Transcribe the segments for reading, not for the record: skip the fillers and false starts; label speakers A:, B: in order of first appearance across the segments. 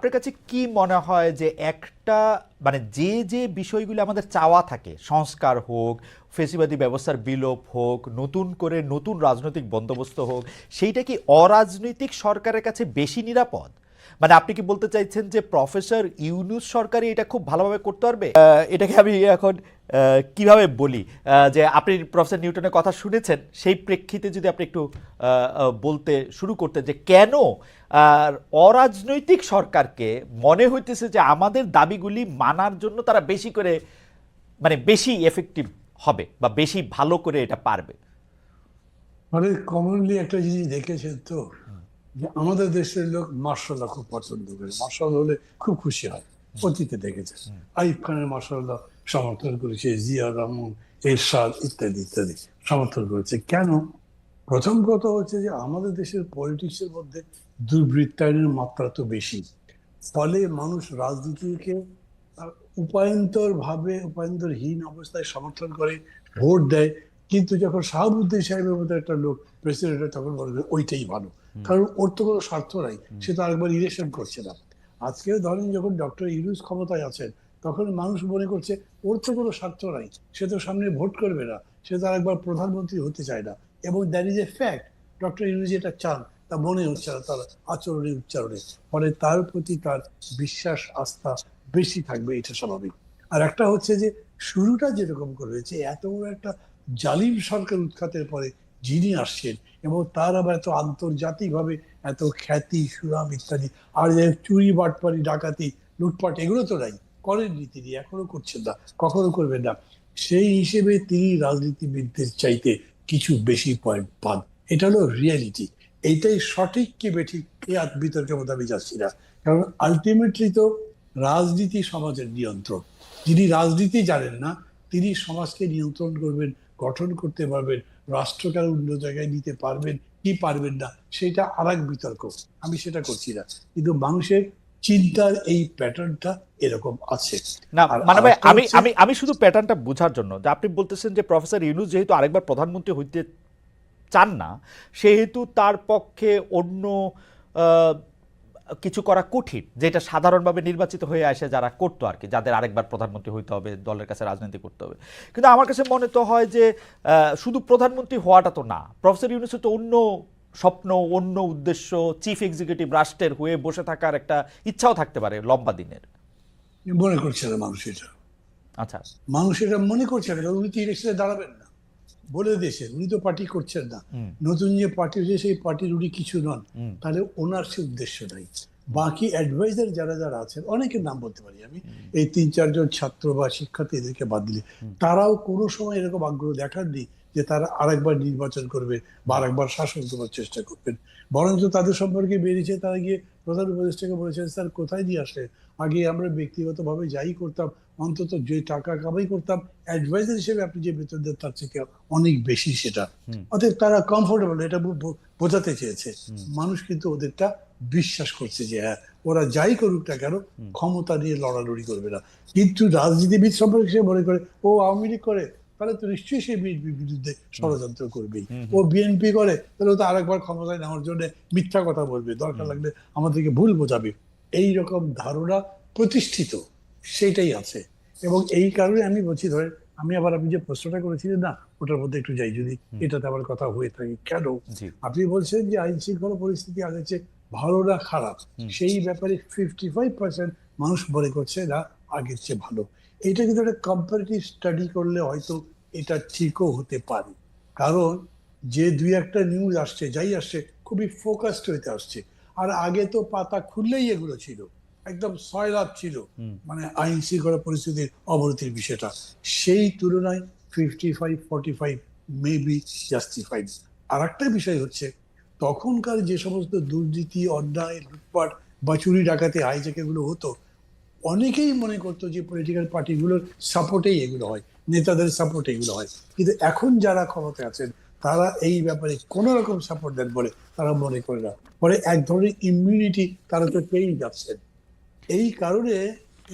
A: আপনার কাছে কি মনে হয় যে একটা মানে যে যে বিষয়গুলো আমাদের চাওয়া থাকে, সংস্কার হোক, ফেসিবাদী ব্যবস্থার বিলোপ হোক, নতুন করে নতুন রাজনৈতিক বন্দোবস্ত হোক, সেইটা কি অরাজনৈতিক সরকারের কাছে বেশি নিরাপদ? মানে আপনি কি বলতে চাইছেন যে প্রফেসর ইউনূস সরকারই এটা খুব ভালোভাবে করতে পারবে? এটাকে আমি এখন কিভাবে বলি, যে আপনি প্রফেসর নিউটনের কথা শুনেছেন, সেই প্রেক্ষিতে যদি আপনি একটু বলতে শুরু করতেন যে কেন আর অরাজনৈতিক সরকারকে মনে হইতেছে যে আমাদের দাবিগুলি মানার জন্য তারা বেশি করে মানে বেশি এফেক্টিভ হবে বা বেশি ভালো করে এটা পারবে।
B: মানে কমনলি একটা জিনিস দেখেছেন তো, যে আমাদের দেশের লোক মার্শাল্লাহ খুব পছন্দ করে, মার্শাল হলে খুব খুশি হয়। অতীতে দেখেছেন আইয়ুব খানের মার্শাল্লাহ সমর্থন করেছে, জিয়া রহমান, এরশাদ ইত্যাদি ইত্যাদি সমর্থন করেছে। কেন? প্রথম কথা হচ্ছে যে আমাদের দেশের পলিটিক্সের মধ্যে দুর্বৃত্তায়নের মাত্রা তো বেশি। ফলে মানুষ রাজনীতিকে উপায়ন্তরহীন অবস্থায় সমর্থন করে, ভোট দেয়। কিন্তু যখন শাহাবুদ্দিন সাহেবের মতো একটা লোক প্রেসিডেন্ট হয় তখন বলবে ওইটাই ভালো, কারণ ওর তো কোনো স্বার্থ নাই, সে তো আরেকবার ইলেকশন করছে না। আজকেও ধরেন যখন ডক্টর ইউনূস ক্ষমতায় আছেন তখন মানুষ মনে করছে ওর তো কোনো স্বার্থ নাই, সে তো সামনে ভোট করবে না, সে তো আরেকবার প্রধানমন্ত্রী হতে চায় না। এবং that is a fact. Doctor Yunus যেটা চান তা মনে হচ্ছে না তার আচরণে উচ্চারণে। ফলে তার প্রতি তার বিশ্বাস আস্থা বেশি থাকবে, এটা স্বাভাবিক। আর একটা হচ্ছে যে শুরুটা যেরকম করে হয়েছে, এত বড় একটা জালিম সরকার উৎখাতের পরে যিনি আসছেন এবং তার আবার এত আন্তর্জাতিকভাবে এত খ্যাতি সুনাম ইত্যাদি, আর যে চুরি বাটপারি ডাকাতি লুটপাট এগুলো তো নাই, করেননি তিনি, এখনো করছেন না, কখনো করবেন না। সেই হিসেবে তিনি রাজনীতিবিদদের চাইতে কিছু বেশি পয়েন্ট পান। এটা হলো রিয়েলিটি। এইটাই সঠিক কি বেঠিক এই বিতর্কের মধ্যে আমি যাচ্ছি না, কারণ আলটিমেটলি তো রাজনীতি সমাজের নিয়ন্ত্রণ। যিনি রাজনীতি জানেন না তিনি সমাজকে নিয়ন্ত্রণ করবেন, গঠন করতে পারবেন, রাষ্ট্রকে আরো অন্য জায়গায় নিতে পারবেন কি পারবেন না সেটা আর এক বিতর্ক, আমি সেটা করছি না। কিন্তু মানুষের চিন্তার এই প্যাটার্নটা এরকম আছে।
A: না
B: আর
A: মানে ভাই,
B: আরেকটা
A: আমি
B: হচ্ছে,
A: আমি আমি শুধু প্যাটার্নটা বোঝার জন্য যে আপনি বলতেছেন যে প্রফেসর ইউনূস যেহেতু আরেকবার প্রধানমন্ত্রী হইতে চান না, সেহেতু তার পক্ষে অন্য আহ, কিছু করা কঠিন, যেটা সাধারণভাবে নির্বাচিত হয়ে আসে যারা করতো আর কি, যাদের আরেকবার প্রধানমন্ত্রী হইতে হবে, দলের কাছে রাজনীতি করতে হবে। কিন্তু আমার কাছে মনে তো হয় যে শুধু প্রধানমন্ত্রী হওয়াটা তো না, প্রফেসর ইউনূসের তো অন্য স্বপ্ন, অন্য উদ্দেশ্য, চিফ এক্সিকিউটিভ রাষ্ট্রের হয়ে বসে থাকার একটা ইচ্ছাও থাকতে পারে লম্বা দিনের।
B: মনে করছে না মানুষ এটা,
A: আচ্ছা।
B: মানুষ এটা মনে করছে না, কারণ উনি তো ইলেকশনে দাঁড়াবেন না বলে দিয়েছেন, উনি তো পার্টি করছেন না।
A: হুম।
B: নতুন যে পার্টি হয়েছে সেই পার্টির উনি কিছু নন।
A: হুম।
B: তাহলে ওনার সে উদ্দেশ্য নাই। বাকি অ্যাডভাইজার যারা যারা আছেন, অনেকের নাম বলতে পারি আমি, এই 3-4 জন ছাত্র বা শিক্ষার্থী এদেরকে বাদ দিলে, তারাও কোনো সময় এরকম আগ্রহ দেখাননি যে তারা আরেকবার নির্বাচন করবে বা আরেকবার শাসন করার চেষ্টা করবেন। বরঞ্চ তাদের সম্পর্কে বেরিয়েছে, তারা গিয়ে প্রধান উপদেষ্টাকে বলেছেন, স্যার কোথায় দিয়ে আসে, আগে আমরা ব্যক্তিগতভাবে যাই করতাম, অন্তত যে টাকা কামাই করতাম অ্যাডভাইজার হিসেবে আপনি যে বেতন দেন তার থেকে অনেক বেশি সেটা। অতএব তারা কমফোর্টেবল, এটা বোঝাতে চেয়েছে। মানুষ কিন্তু ওদেরটা বিশ্বাস করছে যে হ্যাঁ, ওরা যাই করুক না কেন ক্ষমতা নিয়ে লড়ালড়ি করবে না। কিন্তু রাজনীতিবিদ সম্পর্কে সে মনে করে ও আওয়ামী লীগ করে তাহলে তো নিশ্চয়ই সে বিএনপির বিরুদ্ধে ষড়যন্ত্র করবেই, ও বিএনপি করে তাহলে তো আরেকবার ক্ষমতায় নেওয়ার জন্য মিথ্যা কথা বলবে, দরকার লাগলে আমাদেরকে ভুল বোঝাবে। এই রকম ধারণা প্রতিষ্ঠিত, সেটাই আছে। এবং এই কারণে আমি বলছি, ধরেন আমি আবার, আপনি যে প্রশ্নটা করেছিলেন না ওটার মধ্যে একটু যাই, যদি এটাতে আবার কথা হয়ে থাকে কেন।
A: জি।
B: আপনি বলছেন যে আইন শৃঙ্খলা পরিস্থিতি আগের চেয়ে ভালো না খারাপ, সেই ব্যাপারে 55% মানুষ মনে করছে না আগের চেয়ে ভালো। এটা কিন্তু একটা কম্পারেটিভ স্টাডি করলে হয়তো এটা ঠিকও হতে পারে। কারণ যে দুই একটা নিউজ আসছে, যাই আসছে খুবই ফোকাসড হইতে আসছে। আর আগে তো পাতা খুললেই এগুলো ছিল, একদম সয়লাভ ছিল, মানে আইন শৃঙ্খলা পরিস্থিতির অবনতির বিষয়টা। সেই তুলনায় 55-45 মে বি জাস্টিফাইড। আর একটা বিষয় হচ্ছে, তখনকার যে সমস্ত দুর্নীতি, অন্যায়, লুটপাট বা চুরি ডাকাতি হাইজ্যাক এগুলো হতো, অনেকেই মনে করতো যে পলিটিক্যাল পার্টিগুলোর সাপোর্টেই এগুলো হয়, নেতাদের সাপোর্টে এগুলো হয়। কিন্তু এখন যারা ক্ষমতায় আছেন তারা এই ব্যাপারে কোন রকম সাপোর্ট দেন বলে তারা মনে করে না। পরে এক ধরনের ইমিউনিটি তারা তো পেয়েই যাচ্ছেন। এই কারণে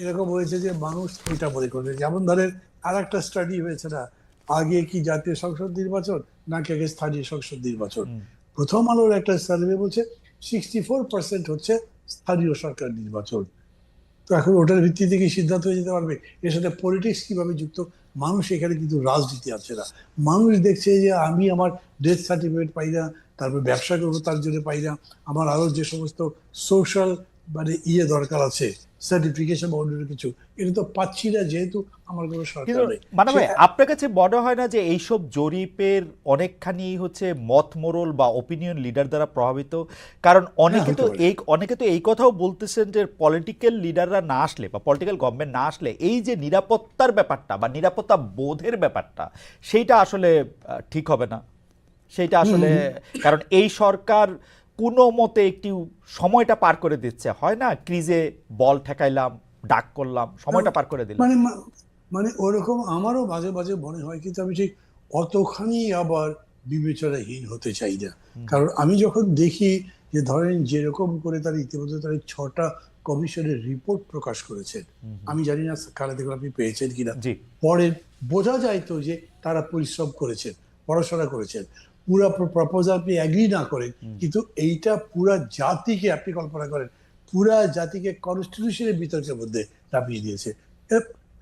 B: এরকম হয়েছে যে মানুষ এটা মনে করবে। যেমন ধরেন আর একটা স্টাডি হয়েছে না, আগে কি জাতীয় সংসদ নির্বাচন নাকি আগে স্থানীয় সংসদ নির্বাচন। প্রথম আলোর একটা সার্ভে বলছে 64% হচ্ছে স্থানীয় সরকার নির্বাচন। তো এখন ওটার ভিত্তিতে কি সিদ্ধান্ত হয়ে যেতে পারবে? এর সাথে পলিটিক্স কিভাবে যুক্ত? মানুষ এখানে কিন্তু রাজনীতি আছে না। মানুষ দেখছে যে আমি আমার ডেথ সার্টিফিকেট পাই না, তারপর ব্যবসা করবো তার জন্য পাই না, আমার আরো যে সমস্ত সোশ্যাল মানে দরকার আছে, সার্টিফিকেশন বা অন্য কিছু, এটা তো পাচ্ছি না, যেহেতু আমার কোনো সরকার
A: কিন্তু
B: নেই।
A: মানে
B: সে
A: ভাই আপনার কাছে মনে হয় না যে এইসব জরিপের অনেকখানি হচ্ছে মত মোরল বা ওপিনিয়ন লিডার দ্বারা প্রভাবিত? কারণ
B: হ্যাঁ, হতে পারে।
A: অনেকে তো এই কথাও বলতেছেন যে পলিটিক্যাল লিডাররা না আসলে বা পলিটিক্যাল গভর্নমেন্ট না আসলে এই যে নিরাপত্তার ব্যাপারটা বা নিরাপত্তা বোধের ব্যাপারটা সেইটা আসলে ঠিক হবে না। সেইটা
B: হুম,
A: আসলে
B: হুম, হুম।
A: কারণ এই সরকার কোনো মতে একটু সময়টা পার করে দিচ্ছে, হয় না, ক্রিজে বল ঠেকাইলাম, ডাক করলাম, সময়টা পার করে দিলাম।
B: মানে মানে ওরকম আমারও মাঝে মাঝে মনে হয়, কিন্তু আমি ঠিক অতখানি আবার বিবেচনাহীন হতে চাই না। কারণ আমি যখন দেখি যে ধরেন যেরকম করে তারা ইতিমধ্যে তারা 6টা কমিশনের রিপোর্ট প্রকাশ করেছেন, আমি জানি না খালেদা আপনি পেয়েছেন কিনা,
A: জি।
B: পরে বোঝা যায় তো যে তারা পরিশ্রম করেছেন, পড়াশোনা করেছেন। পুরা প্রপোজাল আপনি অ্যাগ্রি না করেন, কিন্তু এইটা পুরা জাতিকে, আপনি কল্পনা করেন, পুরা জাতিকে কনস্টিটিউশনের বিতর্কের মধ্যে চাপিয়ে দিয়েছে।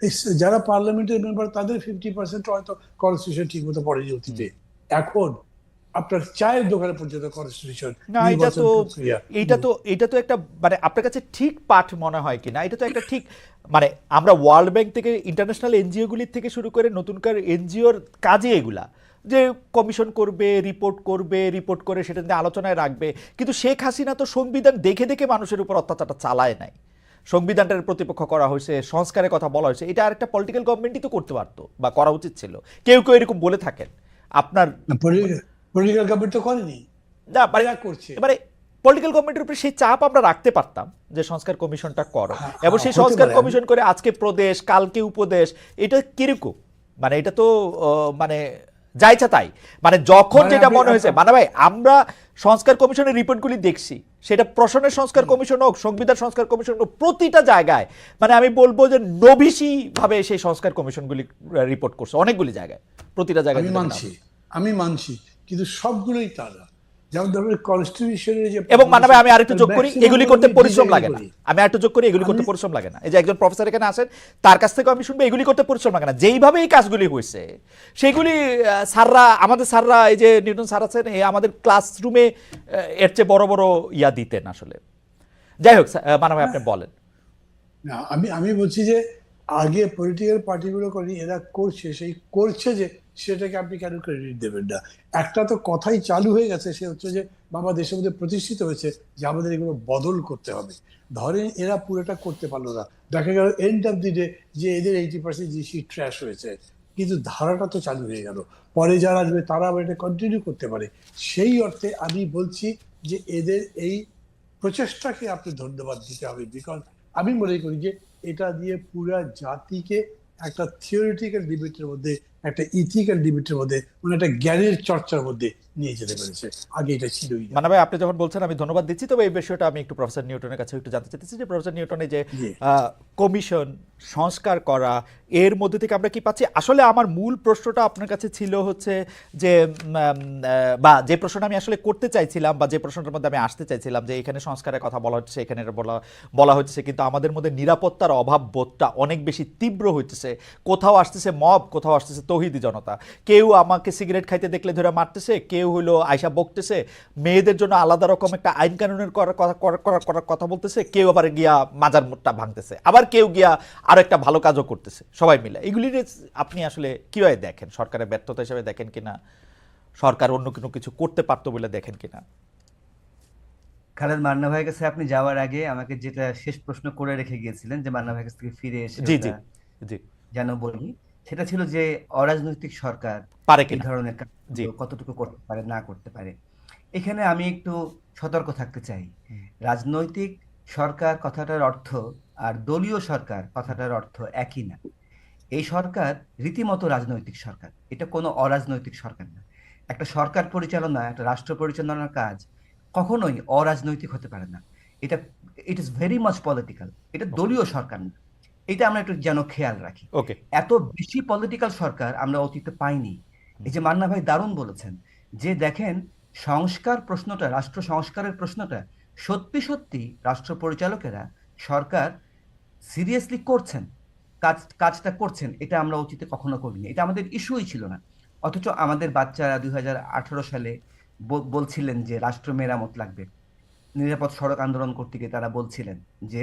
B: এই যারা পার্লামেন্টের মেম্বার তাদের 50% হয়তো কনস্টিটিউশন ঠিক মতো পড়েনি অতীতে। এখন আপনার চায়ের দোকানে পর্যন্ত কনস্টিটিউশন,
A: না
B: নির্বাচন প্রক্রিয়া।
A: এটা তো একটা মানে আপনার কাছে ঠিক পাঠ মনে হয় কিনা, এটা তো একটা ঠিক মানে আমরা ওয়ার্ল্ড ব্যাংক থেকে ইন্টারন্যাশনাল এনজিওগুলির থেকে শুরু করে নতুনকার এনজিওর কাজে এগুলা যে কমিশন করবে, রিপোর্ট করে সেটা নিয়ে আলোচনায় রাখবে। কিন্তু শেখ হাসিনা তো সংবিধান দেখে দেখে মানুষের উপর অত্যাচারটা চালায় নাই। সংবিধানটার প্রতিপক্ষ করা হয়েছে, সংস্কারের কথা বলা হয়েছে, এটা আরেকটা পলিটিক্যাল গভর্নমেন্টই তো করতে পারতো বা করা উচিত ছিল। কেউ কেউ এরকম বলে থাকেন। আপনার
B: পলিটিক্যাল গভর্নমেন্ট তো করেনি,
A: না মানে
B: এরা করছে।
A: এবারে পলিটিক্যাল গভর্নমেন্টের উপরে সেই চাপ আমরা রাখতে পারতাম যে সংস্কার কমিশনটা করো,
B: হ্যাঁ,
A: এবং
B: হ্যাঁ,
A: সেই
B: হতে
A: সংস্কার
B: পারে।
A: কমিশন করে আজকে প্রদেশ, কালকে উপদেশ, এটা কিরকম? মানে এটা তো মানে যাইছে তাই, মানে যখন
B: মানে
A: যেটা
B: আপনি
A: মনে হয়েছে, মানে ভাই আমরা সংস্কার কমিশনের রিপোর্টগুলি দেখছি, সেটা প্রশ্নের সংস্কার কমিশন হোক, সংবিধান সংস্কার কমিশন হোক, প্রতিটা জায়গায় মানে আমি বলবো যে নভিসি ভাবে সেই সংস্কার কমিশনগুলি রিপোর্ট করছে অনেকগুলি জায়গায়, প্রতিটা জায়গায়
B: আমি
A: যেটা
B: মানছি, আমি মানছি, কিন্তু সবগুলোই তারা, যেমন ধরুন কনস্টিটিউশনের যে
A: এবং মানবে আমি আরেকটু যোগ করি,
B: ম্যাক্সিমাম
A: এগুলি করতে
B: আমি
A: পরিশ্রম
B: disagree
A: লাগে না।
B: করি।
A: আমি আরেকটু যোগ করি, এগুলি করতে
B: আমি
A: পরিশ্রম লাগে না। এই যে একজন প্রফেসর এখানে আসেন, তার কাছ থেকে আমি শুনবো এগুলি করতে পরিশ্রম লাগে না। যেইভাবে এই কাজগুলি হয়েছে সেগুলি স্যাররা, আমাদের স্যাররা, এই যে নিউটন স্যার আছেন, এই আমাদের ক্লাসরুমে এর চেয়ে বড় বড় ইয়া দিতেন আসলে। যাই হোক মানবে আপনি বলেন।
B: না, আমি আমি বলছি যে আগে পলিটিক্যাল পার্টিগুলো করেনি, এরা করছে, সেই করছে যে সেটাকে আপনি কেন ক্রেডিট দেবেন না? একটা তো কথাই চালু হয়ে গেছে, সে হচ্ছে যে বাবা দেশের মধ্যে প্রতিষ্ঠিত হয়েছে যে আমাদের এগুলো বদল করতে হবে। ধরেন এরা পুরোটা করতে পারলো না, দেখা গেল এন্ড অফ দি ডে যে এদের 80% জিনিসই ট্র্যাশ হয়েছে, কিন্তু ধারাটা তো চালু হয়ে গেল। পরে যারা আসবে তারা আবার এটা কন্টিনিউ করতে পারে। সেই অর্থে আমি বলছি যে এদের এই প্রচেষ্টাকে আপনি ধন্যবাদ দিতে হবে, বিকজ আমি মনে করি যে এটা দিয়ে পুরা জাতিকে একটা থিওরিটিক্যাল ডিবেটের মধ্যে, একটা ইথিক্যাল ডিবেটের মধ্যে, মানে একটা জ্ঞানের চর্চার মধ্যে নিয়ে যেতে পেরেছে। আগে এটা ছিলই না।
A: মানে ভাই আপনি যখন বলছেন আমি ধন্যবাদ দিচ্ছি, তবে এই বিষয়টা আমি একটু প্রফেসর নিউটনের কাছে একটু জানতে চাইতেছি যে প্রফেসর নিউটনের যে
B: জি।
A: কমিশন সংস্কার করা, এর মধ্যে থেকে আমরা কি পাচ্ছি? আসলে আমার মূল প্রশ্নটা আপনার কাছে ছিল হচ্ছে যে বা যে প্রশ্নটা আমি আসলে করতে চাইছিলাম বা যে প্রশ্নটার মধ্যে আমি আসতে চাইছিলাম, যে এখানে সংস্কারের কথা বলা হচ্ছে, এখানে বলা হচ্ছে, কিন্তু আমাদের মধ্যে নিরাপত্তার অভাব বোধটা অনেক বেশি তীব্র হইতেছে। কোথাও আসতেছে মব, কোথাও আসতেছে তৌহিদি জনতা। কেউ আমাকে সিগারেট খাইতে দেখলে ধরে মারতেছে, কেউ হইলো আয়সা বকতেছে, মেয়েদের জন্য আলাদা রকম একটা আইন কানুনের কথা বলতেছে, কেউ আবার গিয়া মাজার মোটটা ভাঙতেছে, আবার কেউ গিয়া আরো একটা ভালো কাজও করতেছে, সবাই মিলে। এগুলি আপনি আসলে কিভাবে দেখেন? সরকারের ব্যর্থতা হিসেবে দেখেন কিনা, সরকার অন্য কোনো কিছু করতে পারতো বলে দেখেন কিনা?
C: খালেদ, মান্না ভাইয়ের কাছে আপনি যাওয়ার আগে আমাকে যেটা শেষ প্রশ্ন করে রেখে গিয়েছিলেন, যে মান্না ভাইয়ের কাছ থেকে ফিরে এসে
A: জি
C: ওটা
A: জি জি।
C: যেন বলি, সেটা ছিল যে অরাজনৈতিক সরকার
A: পারে
C: এই
A: কিনা?
C: ধরনের
A: জি।
C: কাজগুলো কতটুকু করতে পারে না করতে পারে। এখানে আমি একটু সতর্ক থাকতে চাই। রাজনৈতিক সরকার কথাটার অর্থ আর দলীয় সরকার কথাটার অর্থ একই না। এই সরকার রীতিমতো রাজনৈতিক সরকার, এটা কোনো অরাজনৈতিক সরকার না। একটা সরকার পরিচালনা, একটা রাষ্ট্র পরিচালনার কাজ কখনোই অরাজনৈতিক হতে পারে না। এটা it is very much political. এটা দলীয় সরকার না। এটা আমরা একটু যেন খেয়াল রাখি।
A: ওকে।
C: এত বেশি পলিটিক্যাল সরকার আমরা অতীতে পাইনি। এই যে মান্না ভাই দারুণ বলেছেন যে দেখেন, সংস্কার প্রশ্নটা, রাষ্ট্র সংস্কারের প্রশ্নটা সত্যি সত্যি রাষ্ট্র পরিচালকেরা, সরকার সিরিয়াসলি করছেন, কাজটা করছেন, এটা আমরা অতীতে কখনো করিনি, এটা আমাদের ইস্যুই ছিল না। অথচ আমাদের বাচ্চারা 2018 সালে বলছিলেন যে রাষ্ট্র মেরামত লাগবে। নিরাপদ সড়ক আন্দোলন করতে গিয়ে তারা বলছিলেন যে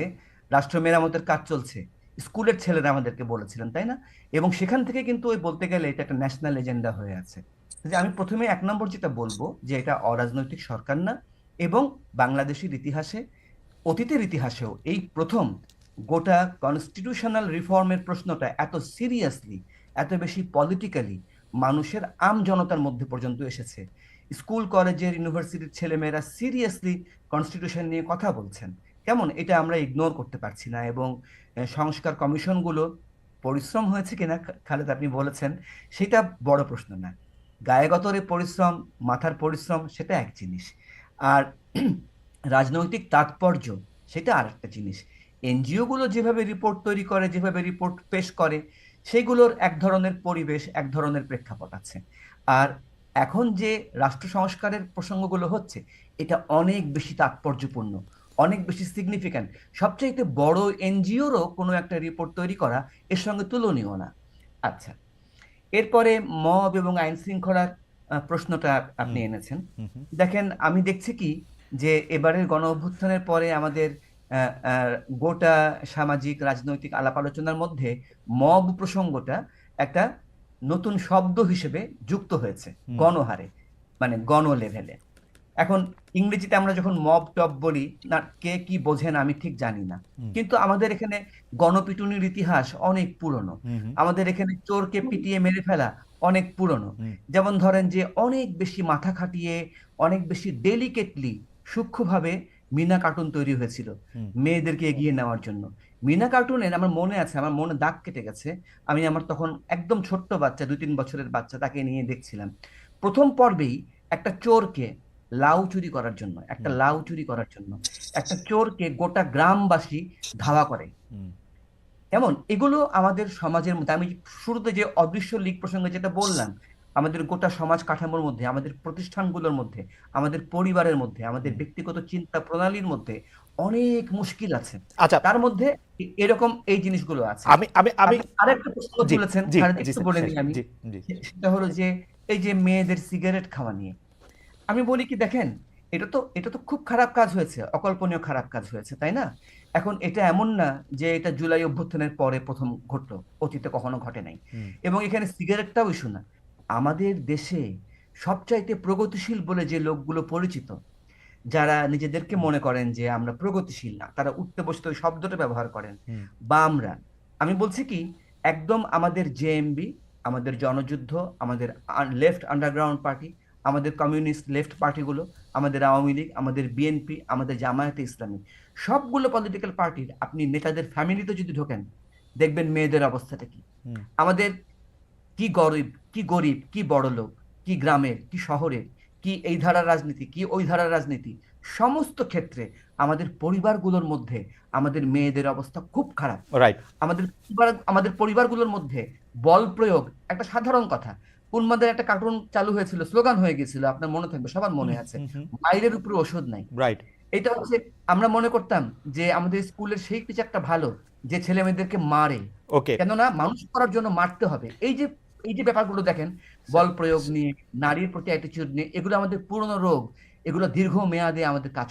C: রাষ্ট্র মেরামতের কাজ চলছে, স্কুলের ছেলেরা আমাদেরকে বলেছিলেন, তাই না? এবং সেখান থেকে কিন্তু ওই বলতে গেলে এটা একটা ন্যাশনাল এজেন্ডা হয়ে আছে। যে আমি প্রথমে 1 নম্বর যেটা বলবো যে এটা অরাজনৈতিক সরকার না, এবং বাংলাদেশের ইতিহাসে, অতীতের ইতিহাসেও এই প্রথম গোটা কনস্টিটিউশনাল রিফর্মের প্রশ্নটা এত সিরিয়াসলি, এত বেশি পলিটিক্যালি মানুষের জনতার মধ্যে পর্যন্ত এসেছে। স্কুল কলেজের ইউনিভার্সিটির ছেলেমেয়েরা সিরিয়াসলি কনস্টিটিউশন নিয়ে কথা বলছেন। কেমন, এটা আমরা ইগনোর করতে পারছি না। এবং সংস্কার কমিশনগুলো পরিশ্রম হয়েছে কিনা, খালেদ আপনি বলেছেন, সেটা বড় প্রশ্ন না। গায়ে গতরে পরিশ্রম, মাথার পরিশ্রম, সেটা এক জিনিস। আর রাজনৈতিক তাৎপর্য, সেটা আর একটা জিনিস। এনজিও গুলো যেভাবে রিপোর্ট তৈরি করে, যেভাবে রিপোর্ট পেশ করে, সেগুলোর এক ধরনের পরিবেশ, এক ধরনের প্রেক্ষাপট আছে। আর এখন যে রাষ্ট্র সংস্কারের প্রসঙ্গগুলো হচ্ছে, এটা অনেক বেশি তাৎপর্যপূর্ণ, অনেক বেশি সিগনিফিক্যান্ট। সবচাইতে বড় এনজিওরও কোনো একটা রিপোর্ট তৈরি করা এর সঙ্গে তুলনীয় না। আচ্ছা, এরপরে মব এবং আইন শৃঙ্খলার প্রশ্নটা আপনি এনেছেন। দেখেন, আমি দেখছি কি যে এবারের গণ অভ্যুত্থানের পরে আমাদের গোটা সামাজিক রাজনৈতিক আলাপ আলোচনার মধ্যে মব প্রসঙ্গটা একটা নতুন শব্দ হিসেবে যুক্ত হয়েছে গণহারে, মানে গণ লেভেলে। এখন ইংরেজিতে আমরা যখন মব টব বলি না, কে কি বোঝেন আমি ঠিক জানি না, কিন্তু আমাদের এখানে গণপিটুনির ইতিহাস অনেক পুরনো। আমাদের এখানে চোরকে পিটিয়ে মেরে ফেলা অনেক পুরনো। যেমন ধরেন যে অনেক বেশি মাথা খাটিয়ে, অনেক বেশি ডেলিকেটলি, সূক্ষ্মভাবে মিনা কার্টুন তৈরি হয়েছিল মেয়েদেরকে এগিয়ে নেওয়ার জন্য। মিনা কার্টুনের আমার মনে আছে, আমার মনে দাগ কেটে গেছে। আমি আমার তখন একদম ছোট্ট বাচ্চা, 2-3 বছরের বাচ্চা, তাকে নিয়ে দেখছিলাম। প্রথম পর্বেই একটা চোরকে লাউ চুরি করার জন্য, একটা চোরকে গোটা গ্রামবাসী ধাওয়া করে। যেমন এগুলো আমাদের সমাজের মধ্যে, আমি শুরুতে যে অদৃশ্য লীগ প্রসঙ্গে যেটা বললাম, আমাদের গোটা সমাজ কাঠামোর মধ্যে, আমাদের প্রতিষ্ঠানগুলোর মধ্যে, আমাদের পরিবারের মধ্যে, আমাদের ব্যক্তিগত চিন্তা প্রণালীর মধ্যে অনেক মুশকিল আছে।
A: আচ্ছা,
C: তার মধ্যে এরকম এই জিনিসগুলো আছে।
A: আমি আমি আমি
C: আপনি আরেকটা প্রশ্ন
A: জি
C: তুলেছেন,
A: জি
C: খালেদ,
A: জি
C: একটু
A: স্যার,
C: বলে নিই আমি।
A: জি জি
C: সেটা হলো যে এই যে মেয়েদের সিগারেট খাওয়া নিয়ে, আমি বলি কি, দেখেন, এটা তো খুব খারাপ কাজ হয়েছে, অকল্পনীয় খারাপ কাজ হয়েছে, তাই না? এখন এটা এমন না যে এটা জুলাই অভ্যুত্থানের পরে প্রথম ঘটলো, অতীতে কখনো ঘটে নাই। এবং এখানে সিগারেটটাও ইস্যু না। আমাদের দেশে সবচাইতে প্রগতিশীল বলে যে লোকগুলো পরিচিত, যারা নিজেদেরকে মনে করেন যে আমরা প্রগতিশীল না, তারা উঠতে বসতে ওই শব্দটা ব্যবহার করেন, বা আমরা, আমি বলছি কি, একদম আমাদের জেএমবি, আমাদের জনযুদ্ধ, আমাদের লেফট আন্ডারগ্রাউন্ড পার্টি, আমাদের কমিউনিস্ট লেফট পার্টিগুলো, আমাদের আওয়ামী লীগ, আমাদের বিএনপি, আমাদের জামায়াতে ইসলামী, সবগুলো পলিটিক্যাল পার্টির আপনি নেতাদের ফ্যামিলিতে যদি ঢোকেন, দেখবেন মেয়েদের অবস্থাটা কি। আমাদের কি গরিব, কি গরিব, কি বড়লোক, কি গ্রামের, কি শহরের, কি এই ধারার রাজনীতি, কি ওই ধারার রাজনীতি, সমস্ত ক্ষেত্রে আমাদের পরিবারগুলোর মধ্যে আমাদের মেয়েদের অবস্থা খুব খারাপ।
A: রাইট।
C: আমাদের পরিবারগুলোর মধ্যে বল প্রয়োগ একটা সাধারণ কথা। উন্মাদের একটা কার্টুন চালু হয়েছিল, স্লোগান হয়ে গেছিল, আপনার মনে থাকবে, সবার মনে আছে, মায়ের উপরে ওষুধ নাই।
A: রাইট।
C: এটা হচ্ছে, আমরা মনে করতাম যে আমাদের স্কুলের সেই টিচারটা ভালো, যে ছেলে মেয়েদেরকে মারে,
A: ওকে
C: কেননা মানুষ করার জন্য মারতে হবে। এই যে ব্যাপারগুলো দেখেন, বল প্রয়োগ নিয়ে, নারীর প্রতি অ্যাটিটিউড নিয়ে, এগুলো আমাদের পুরনো রোগ, এগুলো দীর্ঘ মেয়াদে আমাদের কাজ